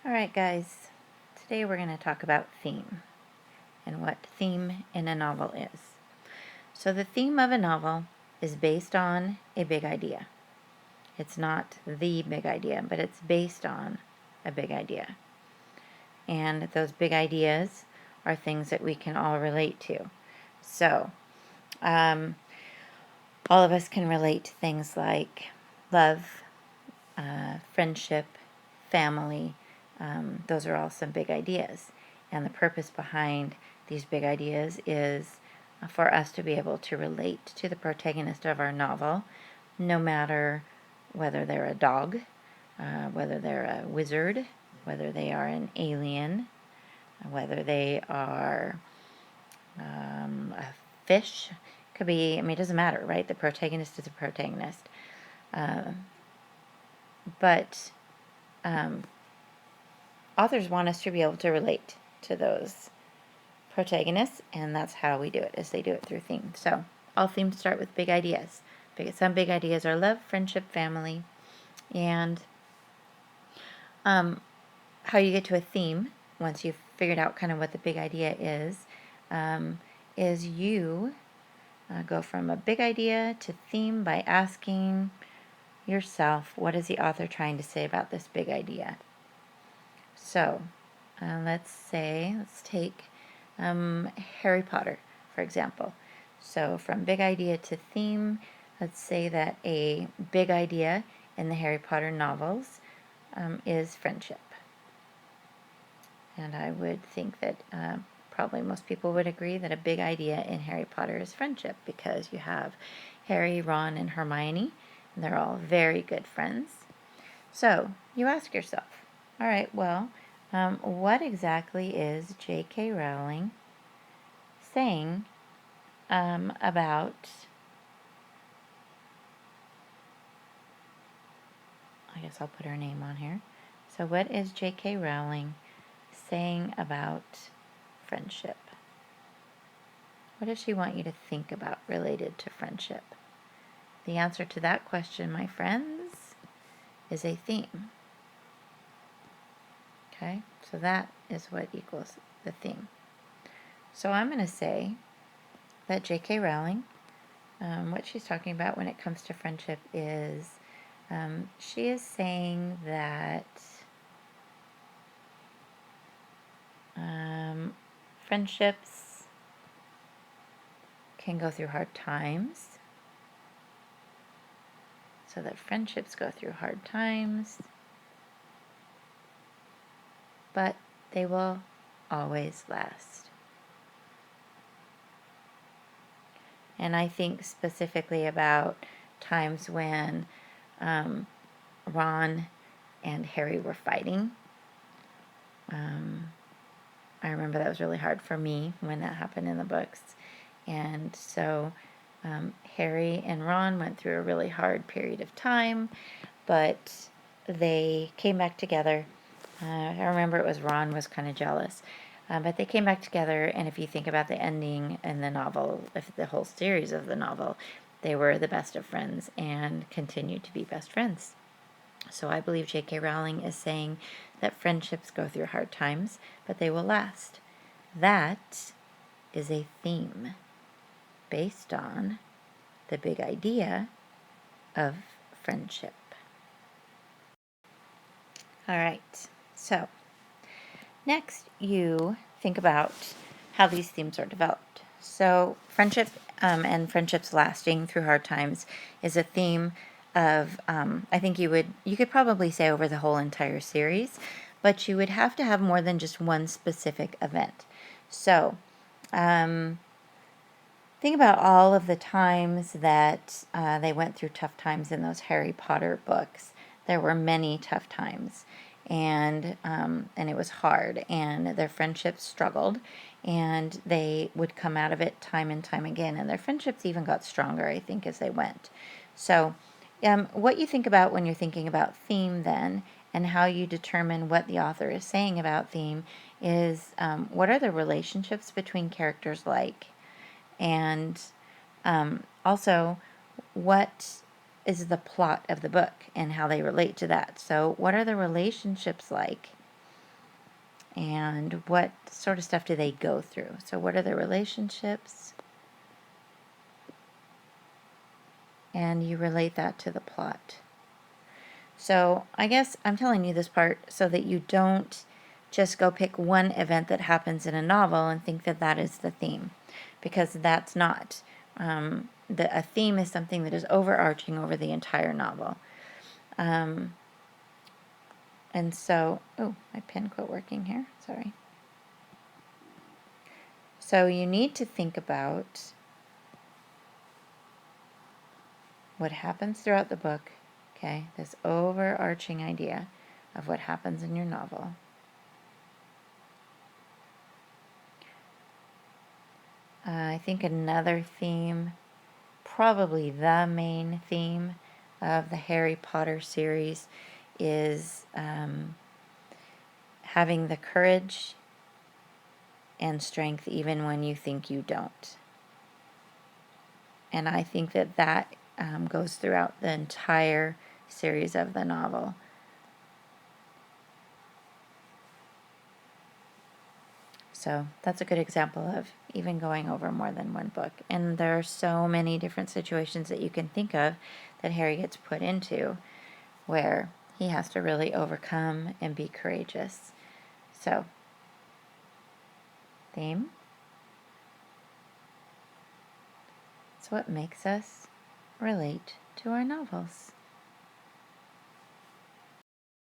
Alright guys, today we're going to talk about theme and what theme in a novel is. So the theme of a novel is based on a big idea. It's not the big idea, but it's based on a big idea. And those big ideas are things that we can all relate to. So, all of us can relate to things like love, friendship, family. Those are all some big ideas. And the purpose behind these big ideas is for us to be able to relate to the protagonist of our novel, no matter whether they're a dog, whether they're a wizard, whether they are an alien, whether they are a fish. Could be, it doesn't matter, right? The protagonist is a protagonist. But authors want us to be able to relate to those protagonists, and that's how we do it, is they do it through themes. So all themes start with big ideas. Some big ideas are love, friendship, family, and how you get to a theme, once you've figured out kind of what the big idea is you go from a big idea to theme by asking yourself, what is the author trying to say about this big idea? So, let's take Harry Potter, for example. So from big idea to theme, let's say that a big idea in the Harry Potter novels is friendship. And I would think that probably most people would agree that a big idea in Harry Potter is friendship, because you have Harry, Ron, and Hermione, and they're all very good friends. So you ask yourself, all right, well, what exactly is J.K. Rowling saying about, I guess I'll put her name on here. So what is J.K. Rowling saying about friendship? What does she want you to think about related to friendship? The answer to that question, my friends, is a theme. Okay, so that is what equals the theme. So I'm going to say that J.K. Rowling, what she's talking about when it comes to friendship is she is saying that friendships can go through hard times. So that friendships go through hard times, but they will always last. And I think specifically about times when Ron and Harry were fighting. I remember that was really hard for me when that happened in the books. And so Harry and Ron went through a really hard period of time, but they came back together. I remember it was Ron was kind of jealous. But they came back together, and if you think about the ending in the novel, if the whole series of the novel, they were the best of friends and continued to be best friends. So I believe J.K. Rowling is saying that friendships go through hard times, but they will last. That is a theme based on the big idea of friendship. All right, so next you think about how these themes are developed. So friendship and friendships lasting through hard times is a theme of, I think you could probably say over the whole entire series, but you would have to have more than just one specific event. So think about all of the times that they went through tough times in those Harry Potter books. There were many tough times, and it was hard, and their friendships struggled, and they would come out of it time and time again, and their friendships even got stronger, I think, as they went. So what you think about when you're thinking about theme then, and how you determine what the author is saying about theme, is what are the relationships between characters like? And also, what is the plot of the book and how they relate to that? So what are the relationships like and what sort of stuff do they go through. So what are their relationships? And you relate that to the plot. So I guess I'm telling you this part so that you don't just go pick one event that happens in a novel and think that that is the theme, because that's not. A theme is something that is overarching over the entire novel. And so, oh, my pen quit working here, sorry. So you need to think about what happens throughout the book, okay, this overarching idea of what happens in your novel. I think another theme, probably the main theme of the Harry Potter series, is having the courage and strength even when you think you don't. And I think that that goes throughout the entire series of the novel. So that's a good example of even going over more than one book. And there are so many different situations that you can think of that Harry gets put into where he has to really overcome and be courageous. So, theme. It's what makes us relate to our novels.